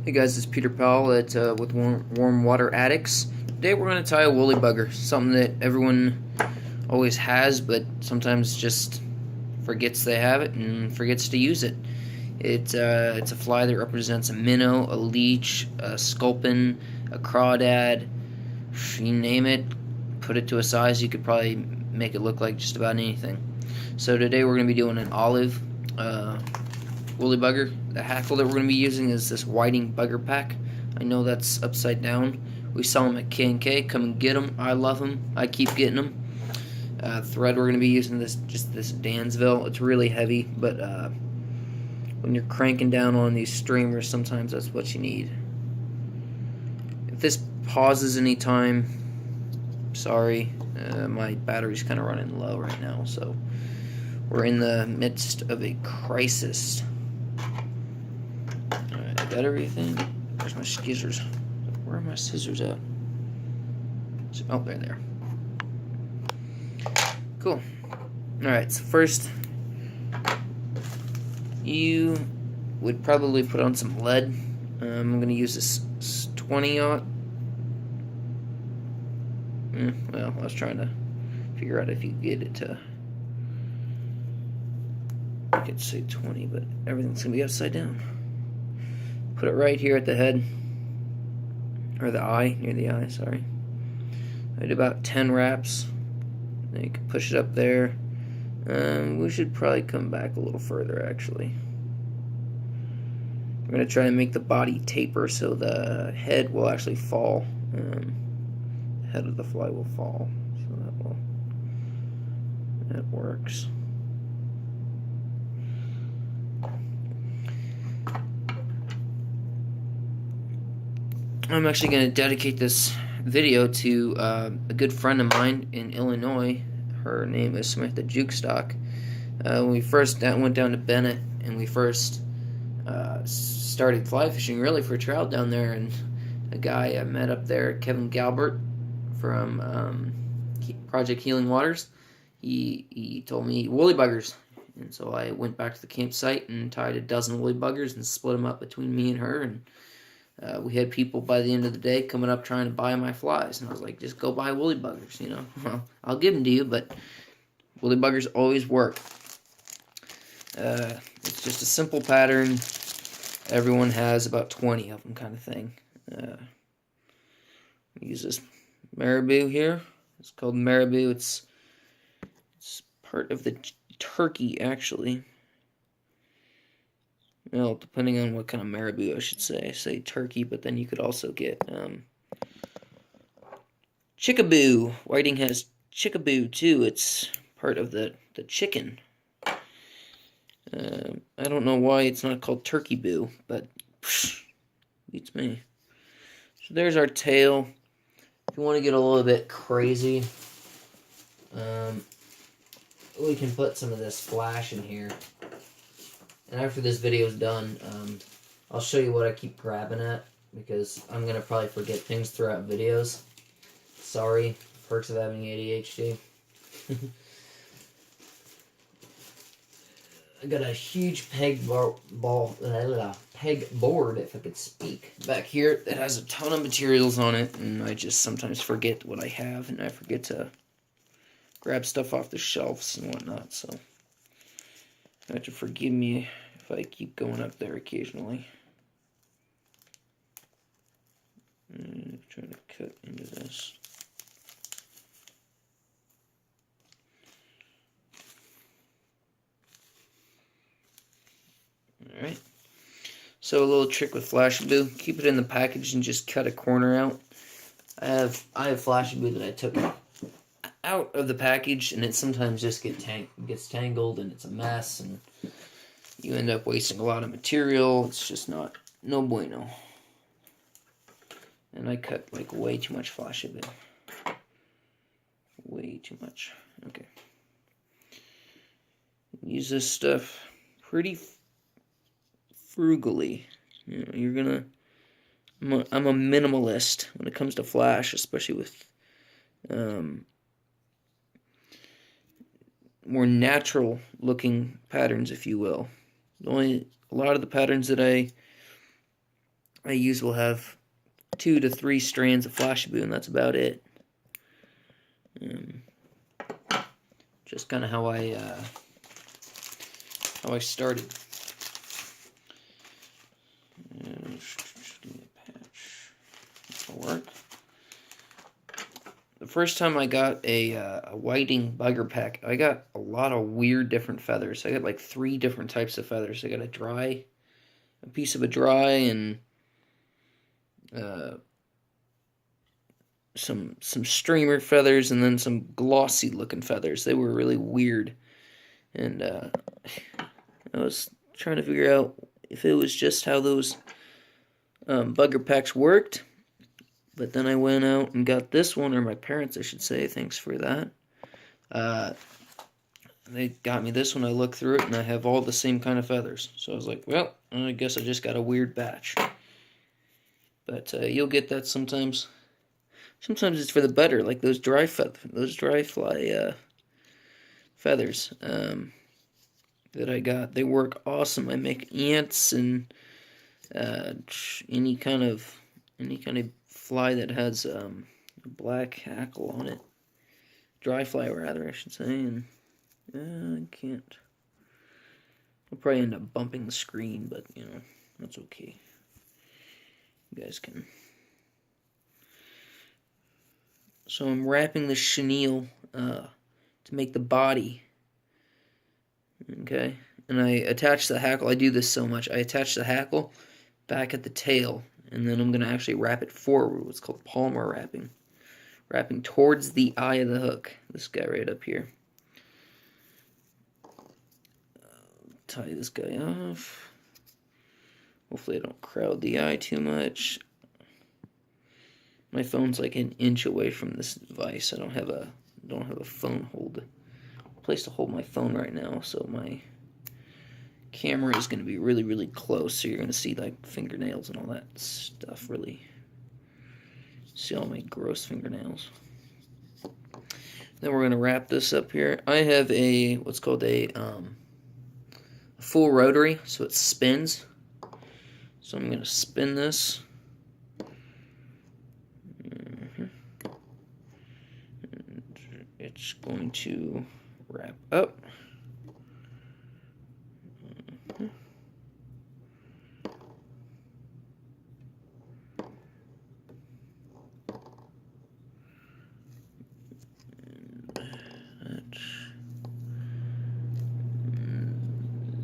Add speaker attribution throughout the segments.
Speaker 1: Hey guys, it's Peter Powell with Warm Water Addicts. Today we're going to tie a woolly bugger, something that everyone always has, but sometimes just forgets they have it and forgets to use it. It's a fly that represents a minnow, a leech, a sculpin, a crawdad. You name it, put it to a size, you could probably make it look like just about anything. So today we're going to be doing an olive woolly bugger. The hackle that we're going to be using is this whiting bugger pack. I know that's upside down. We sell them at K&K. Come and get them. I love them. I keep getting them. Thread we're going to be using this Dansville. It's really heavy, but when you're cranking down on these streamers, sometimes that's what you need. If this pauses anytime, sorry. My battery's kind of running low right now, so we're in the midst of a crisis. Alright, I got everything. Where's my scissors? Where are my scissors at? Oh, they're there. Cool. Alright, so first, you would probably put on some lead. I'm going to use this 20-aught. Well, I was trying to figure out if you could get it to, I could say 20, but everything's going to be upside down. Put it right here at the head, or the eye, near the eye, sorry. I did about 10 wraps. Then you can push it up there. We should probably come back a little further, actually. We're going to try and make the body taper so the head will actually fall. The head of the fly will fall. So that works. I'm actually going to dedicate this video to a good friend of mine in Illinois. Her name is Samantha Jukestock. When we first went down to Bennett and we first started fly fishing really for trout down there, and a guy I met up there, Kevin Galbert from Project Healing Waters, he told me woolly buggers. And so I went back to the campsite and tied a dozen woolly buggers and split them up between me and her, and we had people by the end of the day coming up trying to buy my flies, and I was like, just go buy woolly buggers, you know. Well, I'll give them to you, but woolly buggers always work. It's just a simple pattern. Everyone has about 20 of them, kind of thing. Use this marabou here. It's called marabou. It's part of the turkey, actually. Well, depending on what kind of marabou, I should say. I say turkey, but then you could also get chickaboo. Whiting has chickaboo, too. It's part of the chicken. I don't know why it's not called turkey boo, but beats me. So there's our tail. If you want to get a little bit crazy, we can put some of this flash in here. And after this video is done, I'll show you what I keep grabbing at, because I'm going to probably forget things throughout videos. Sorry, perks of having ADHD. I got a huge peg board, if I could speak, back here that has a ton of materials on it, and I just sometimes forget what I have, and I forget to grab stuff off the shelves and whatnot, so you have to forgive me if I keep going up there occasionally. I'm trying to cut into this. Alright, so a little trick with Flashabou, keep it in the package and just cut a corner out. I have Flashabou that I took out of the package, and it sometimes just gets tangled, and it's a mess, and you end up wasting a lot of material. It's just no bueno. And I cut like way too much Flashabou. Way too much. Okay. Use this stuff pretty frugally. You know, you're gonna. I'm a minimalist when it comes to flash, especially with more natural looking patterns, if you will. A lot of the patterns that I I use will have 2 to 3 strands of flashabou, and that's about it. Just kind of how I started. Give me a patch. That'll work. The first time I got a whiting bugger pack, I got a lot of weird different feathers. I got like 3 different types of feathers. I got a piece of a dry, and some streamer feathers, and then some glossy looking feathers. They were really weird, and I was trying to figure out if it was just how those bugger packs worked. But then I went out and got this one, or my parents, I should say. Thanks for that. They got me this one. I looked through it, and I have all the same kind of feathers. So I was like, well, I guess I just got a weird batch. But you'll get that sometimes. Sometimes it's for the better, like those dry fly feathers that I got. They work awesome. I make ants and any kind of fly that has a black hackle on it. Dry fly, rather, I should say. And I can't. I'll probably end up bumping the screen, but you know, that's okay. You guys can. So I'm wrapping the chenille to make the body. Okay, and I attach the hackle. I do this so much. I attach the hackle back at the tail, and then I'm going to actually wrap it forward. What's called palmar wrapping. Wrapping towards the eye of the hook. This guy right up here. Tie this guy off. Hopefully I don't crowd the eye too much. My phone's like an inch away from this device. I don't have a phone place to hold my phone right now, so my camera is going to be really, really close, so you're going to see like fingernails and all that stuff. Really see all my gross fingernails. Then we're going to wrap this up here. I have what's called a full rotary, so it spins. So I'm going to spin this. And it's going to wrap up.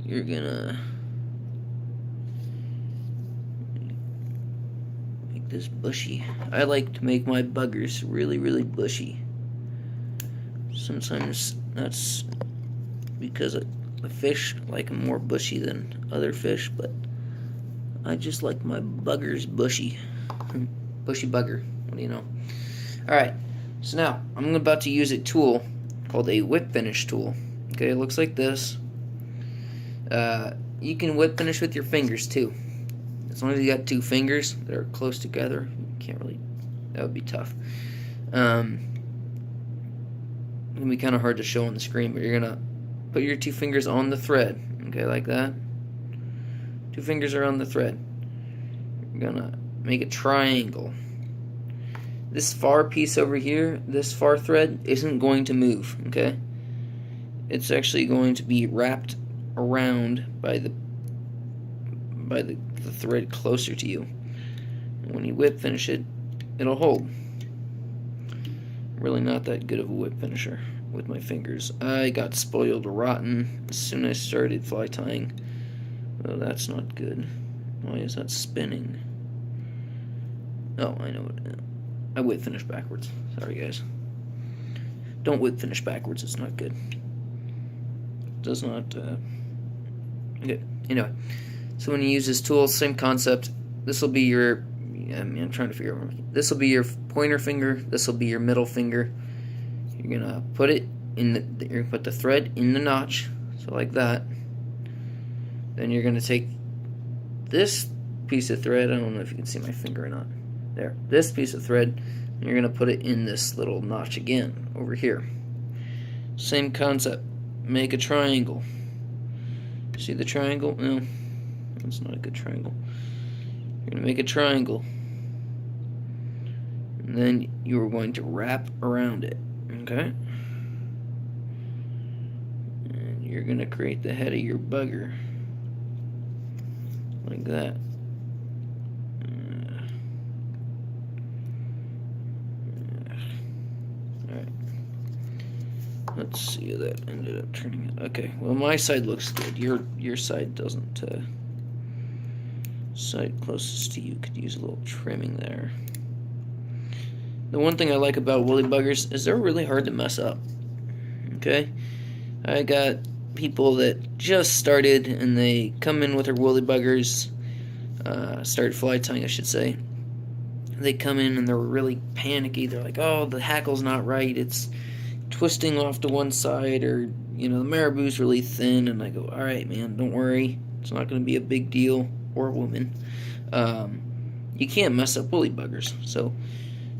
Speaker 1: You're gonna make this bushy. I like to make my buggers really, really bushy. Sometimes that's because the fish like them more bushy than other fish, but I just like my buggers bushy. Bushy bugger, what do you know? Alright, so now I'm about to use a tool called a whip finish tool. Okay, it looks like this. You can whip finish with your fingers too. As long as you got 2 fingers that are close together, you can't really, that would be tough. It can be kind of hard to show on the screen, but you're gonna put your 2 fingers on the thread, okay, like that. 2 fingers are on the thread. You're gonna make a triangle. This far piece over here, this far thread, isn't going to move, okay? It's actually going to be wrapped around by the thread closer to you. And when you whip finish it, it'll hold. Really not that good of a whip finisher with my fingers. I got spoiled rotten as soon as I started fly tying. Oh, that's not good. Why is that spinning? Oh, I know it. I whip finish backwards. Sorry, guys. Don't whip finish backwards. It's not good. It does not. Okay. Anyway, so when you use this tool, same concept. This will be your. I'm trying to figure out. This will be your pointer finger. This will be your middle finger. You're gonna put it in the. You're gonna put the thread in the notch, so like that. Then you're gonna take this piece of thread. I don't know if you can see my finger or not. There. This piece of thread. And you're gonna put it in this little notch again over here. Same concept. Make a triangle. See the triangle? No, it's not a good triangle. You're going to make a triangle. And then you are going to wrap around it. Okay? And you're going to create the head of your bugger. Like that. Alright. Let's see how that ended up turning out. Okay, well my side looks good. Your side doesn't. Side closest to you could use a little trimming there. The one thing I like about woolly buggers is they're really hard to mess up. Okay? I got people that just started and they come in with their woolly buggers, started fly tying I should say. They come in and they're really panicky. They're like, oh, the hackle's not right, it's twisting off to one side, or you know, the marabou's really thin. And I go, alright man, don't worry, it's not going to be a big deal. Or woman. You can't mess up woolly buggers. So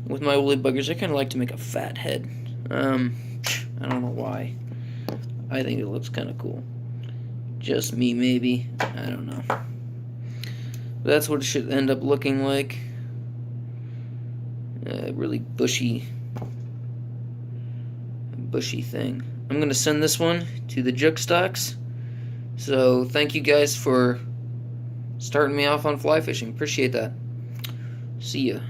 Speaker 1: with my woolly buggers I kind of like to make a fat head. I don't know why. I think it looks kind of cool. Just me maybe, I don't know. But that's what it should end up looking like. Really bushy thing. I'm going to send this one to the Juk Stocks. So thank you guys for starting me off on fly fishing. Appreciate that. See ya.